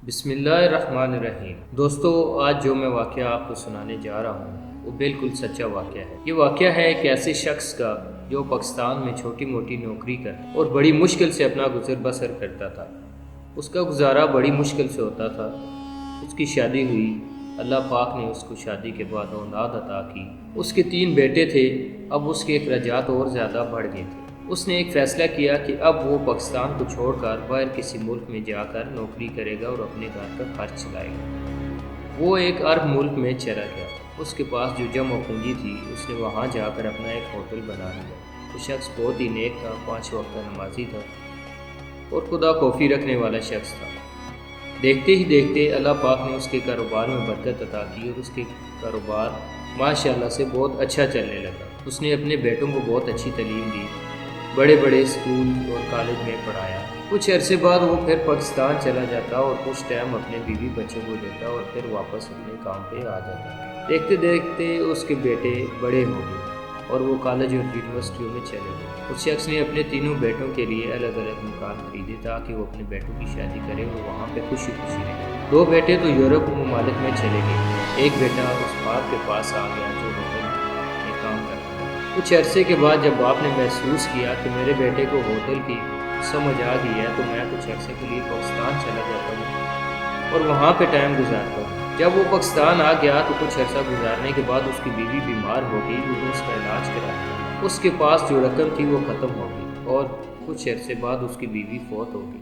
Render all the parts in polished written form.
بسم اللہ الرحمن الرحیم۔ دوستو، آج جو میں واقعہ آپ کو سنانے جا رہا ہوں وہ بالکل سچا واقعہ ہے۔ یہ واقعہ ہے ایک ایسے شخص کا جو پاکستان میں چھوٹی موٹی نوکری کر اور بڑی مشکل سے اپنا گزر بسر کرتا تھا۔ اس کا گزارا بڑی مشکل سے ہوتا تھا۔ اس کی شادی ہوئی، اللہ پاک نے اس کو شادی کے بعد اولاد عطا کی۔ اس کے 3 بیٹے تھے، اب اس کے اخراجات اور زیادہ بڑھ گئے تھے۔ اس نے ایک فیصلہ کیا کہ اب وہ پاکستان کو چھوڑ کر باہر کسی ملک میں جا کر نوکری کرے گا اور اپنے گھر کا خرچ چلائے گا۔ وہ ایک عرب ملک میں چلا گیا۔ اس کے پاس جو جمع پونجی تھی اس نے وہاں جا کر اپنا ایک ہوٹل بنا لیا۔ وہ شخص بہت ہی نیک تھا، 5 وقت کا نمازی تھا اور خدا خوفی رکھنے والا شخص تھا۔ دیکھتے ہی دیکھتے اللہ پاک نے اس کے کاروبار میں برکت عطا کی اور اس کے کاروبار ماشاءاللہ سے بہت اچھا چلنے لگا۔ اس نے اپنے بیٹوں کو بہت اچھی تعلیم دی، بڑے بڑے اسکول اور کالج میں پڑھایا۔ کچھ عرصے بعد وہ پھر پاکستان چلا جاتا اور کچھ ٹائم اپنے بیوی بچوں کو دیتا اور پھر واپس اپنے کام پہ آ جاتا۔ دیکھتے دیکھتے اس کے بیٹے بڑے ہو گئے اور وہ کالج اور یونیورسٹیوں میں چلے گئے۔ اس شخص نے اپنے تینوں بیٹوں کے لیے الگ الگ مکان خریدے تاکہ وہ اپنے بیٹوں کی شادی کرے اور وہاں پہ خوشی خوشی رہے۔ 2 بیٹے تو یورپ ممالک میں چلے گئے، ایک بیٹا اس باپ کے پاس آ گیا جو ہوٹل میں کام کرتا تھا۔ کچھ عرصے کے بعد جب باپ نے محسوس کیا کہ میرے بیٹے کو ہوٹل کی سمجھ آ گئی ہے تو میں کچھ عرصے کے لیے پاکستان چلا جاتا ہوں اور وہاں پہ ٹائم گزارتا ہوں۔ جب وہ پاکستان آ گیا تو کچھ عرصہ گزارنے کے بعد اس کی بیوی بیمار ہو گئی، وہ اس کا علاج کرایا۔ اس کے پاس جو رقم تھی وہ ختم ہو گئی اور کچھ عرصے بعد اس کی بیوی فوت ہو گئی۔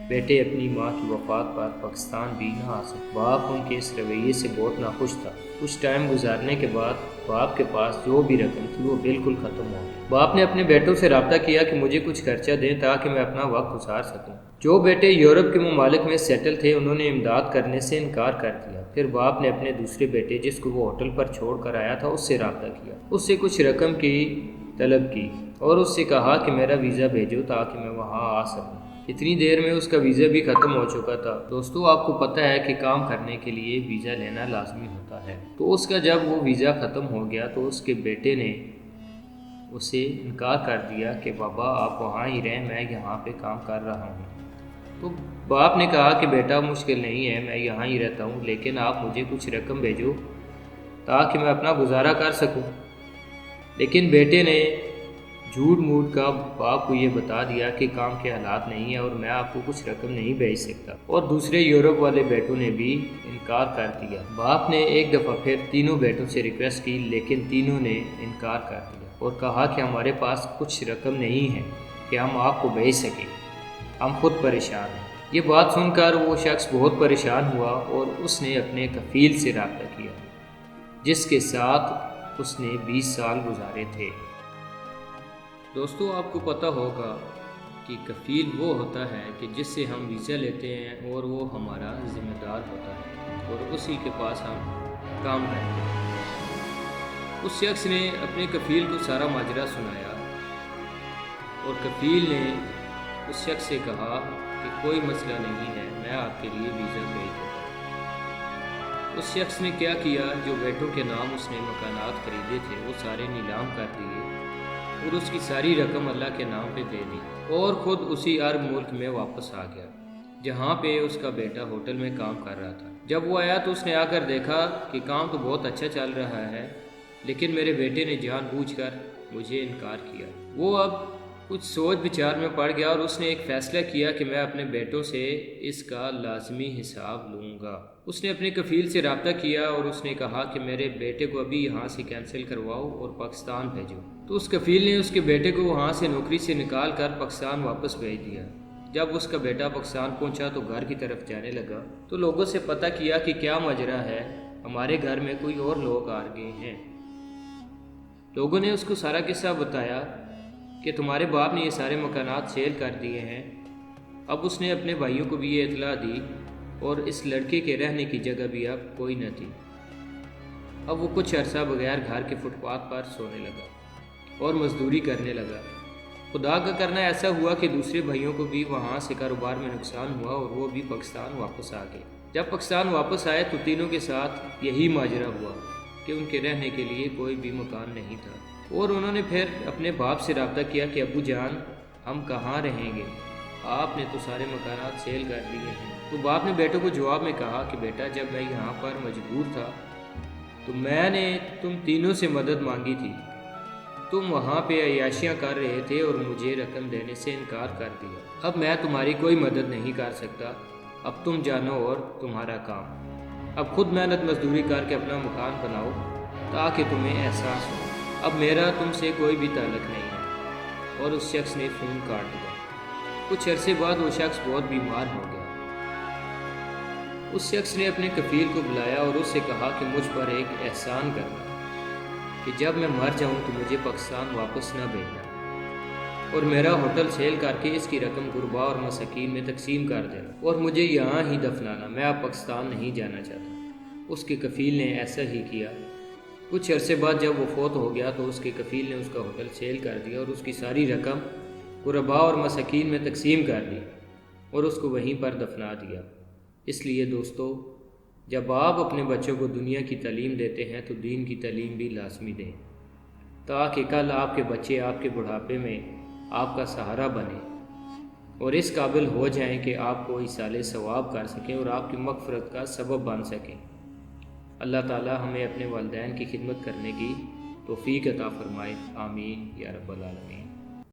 بیٹے اپنی ماں کی وفات پر پاکستان بھی نہ آ سکے۔ باپ ان کے اس رویے سے بہت ناخوش تھا۔ کچھ ٹائم گزارنے کے بعد باپ کے پاس جو بھی رقم تھی وہ بالکل ختم ہو گئی۔ باپ نے اپنے بیٹوں سے رابطہ کیا کہ مجھے کچھ خرچہ دیں تاکہ میں اپنا وقت گزار سکوں۔ جو بیٹے یورپ کے ممالک میں سیٹل تھے انہوں نے امداد کرنے سے انکار کر دیا۔ پھر باپ نے اپنے دوسرے بیٹے جس کو وہ ہوٹل پر چھوڑ کر آیا تھا اس سے رابطہ کیا، اس سے کچھ رقم کی طلب کی اور اس سے کہا کہ میرا ویزا بھیجو تاکہ میں وہاں آ سکوں۔ اتنی دیر میں اس کا ویزا بھی ختم ہو چکا تھا۔ دوستو، آپ کو پتہ ہے کہ کام کرنے کے لیے ویزا لینا لازمی ہوتا ہے۔ تو اس کا جب وہ ویزا ختم ہو گیا تو اس کے بیٹے نے اسے انکار کر دیا کہ بابا آپ وہاں ہی رہیں، میں یہاں پہ کام کر رہا ہوں۔ تو باپ نے کہا کہ بیٹا مشکل نہیں ہے، میں یہاں ہی رہتا ہوں، لیکن آپ مجھے کچھ رقم بھیجو تاکہ میں اپنا گزارا کر سکوں۔ لیکن بیٹے نے جھوٹ موٹ کا باپ کو یہ بتا دیا کہ کام کے حالات نہیں ہیں اور میں آپ کو کچھ رقم نہیں بھیج سکتا، اور دوسرے یورپ والے بیٹوں نے بھی انکار کر دیا۔ باپ نے ایک دفعہ پھر تینوں بیٹوں سے ریکویسٹ کی لیکن تینوں نے انکار کر دیا اور کہا کہ ہمارے پاس کچھ رقم نہیں ہے کہ ہم آپ کو بھیج سکیں، ہم خود پریشان ہیں۔ یہ بات سن کر وہ شخص بہت پریشان ہوا اور اس نے اپنے کفیل سے رابطہ کیا جس کے ساتھ اس نے 20 سال گزارے تھے۔ دوستو، آپ کو پتہ ہوگا کہ کفیل وہ ہوتا ہے کہ جس سے ہم ویزا لیتے ہیں اور وہ ہمارا ذمہ دار ہوتا ہے اور اسی کے پاس ہم کام کرتے ہیں۔ اس شخص نے اپنے کفیل کو سارا ماجرا سنایا اور کفیل نے اس شخص سے کہا کہ کوئی مسئلہ نہیں ہے، میں آپ کے لیے ویزا بھیج دیتا ہوں۔ اس شخص نے کیا کیا، جو بیٹوں کے نام اس نے مکانات خریدے تھے وہ سارے نیلام کر دیے اور اس کی ساری رقم اللہ کے نام پہ دے دی اور خود اسی عرب ملک میں واپس آ گیا جہاں پہ اس کا بیٹا ہوٹل میں کام کر رہا تھا۔ جب وہ آیا تو اس نے آ کر دیکھا کہ کام تو بہت اچھا چل رہا ہے لیکن میرے بیٹے نے جان بوجھ کر مجھے انکار کیا۔ وہ اب کچھ سوچ بچار میں پڑ گیا اور اس نے ایک فیصلہ کیا کہ میں اپنے بیٹوں سے اس کا لازمی حساب لوں گا۔ اس نے اپنے کفیل سے رابطہ کیا اور اس نے کہا کہ میرے بیٹے کو ابھی یہاں سے کینسل کرواؤ اور پاکستان بھیجو۔ تو اس کفیل نے اس کے بیٹے کو وہاں سے نوکری سے نکال کر پاکستان واپس بھیج دیا۔ جب اس کا بیٹا پاکستان پہنچا تو گھر کی طرف جانے لگا تو لوگوں سے پتہ کیا کہ کیا ماجرا ہے، ہمارے گھر میں کوئی اور لوگ آ گئے ہیں۔ لوگوں نے اس کو سارا قصہ بتایا کہ تمہارے باپ نے یہ سارے مکانات سیل کر دیے ہیں۔ اب اس نے اپنے بھائیوں کو بھی یہ اطلاع دی اور اس لڑکے کے رہنے کی جگہ بھی اب کوئی نہ تھی۔ اب وہ کچھ عرصہ بغیر گھر کے فٹ پاتھ پر سونے لگا اور مزدوری کرنے لگا۔ خدا کا کرنا ایسا ہوا کہ دوسرے بھائیوں کو بھی وہاں سے کاروبار میں نقصان ہوا اور وہ بھی پاکستان واپس آ گئے۔ جب پاکستان واپس آئے تو تینوں کے ساتھ یہی ماجرا ہوا کہ ان کے رہنے کے لیے کوئی بھی مکان نہیں تھا اور انہوں نے پھر اپنے باپ سے رابطہ کیا کہ ابو جان ہم کہاں رہیں گے۔ آپ نے تو سارے مکانات سیل کر دیے ہیں۔ تو باپ نے بیٹوں کو جواب میں کہا کہ بیٹا، جب میں یہاں پر مجبور تھا تو میں نے تم تینوں سے مدد مانگی تھی۔ تم وہاں پہ عیاشیاں کر رہے تھے اور مجھے رقم دینے سے انکار کر دیا۔ اب میں تمہاری کوئی مدد نہیں کر سکتا، اب تم جانو اور تمہارا کام۔ اب خود محنت مزدوری کر کے اپنا مکان بناؤ تاکہ تمہیں احساس ہو۔ اب میرا تم سے کوئی بھی تعلق نہیں ہے۔ اور اس شخص نے فون کاٹ دیا۔ کچھ عرصے بعد وہ شخص بہت بیمار ہو گیا۔ اس شخص نے اپنے کفیل کو بلایا اور اس سے کہا کہ مجھ پر ایک احسان کرنا کہ جب میں مر جاؤں تو مجھے پاکستان واپس نہ بھیجنا اور میرا ہوٹل سیل کر کے اس کی رقم غربا اور مساکین میں تقسیم کر دینا اور مجھے یہاں ہی دفنانا۔ میں اب پاکستان نہیں جانا چاہتا۔ اس کے کفیل نے ایسا ہی کیا۔ کچھ عرصے بعد جب وہ فوت ہو گیا تو اس کے کفیل نے اس کا ہوٹل سیل کر دیا اور اس کی ساری رقم غربا اور مساکین میں تقسیم کر دی اور اس کو وہیں پر دفنا دیا۔ اس لیے دوستو، جب آپ اپنے بچوں کو دنیا کی تعلیم دیتے ہیں تو دین کی تعلیم بھی لازمی دیں، تاکہ کل آپ کے بچے آپ کے بڑھاپے میں آپ کا سہارا بنیں اور اس قابل ہو جائیں کہ آپ کو ایصال ثواب کر سکیں اور آپ کی مغفرت کا سبب بن سکیں۔ اللہ تعالی ہمیں اپنے والدین کی خدمت کرنے کی توفیق عطا فرمائے۔ آمین یا رب العالمین۔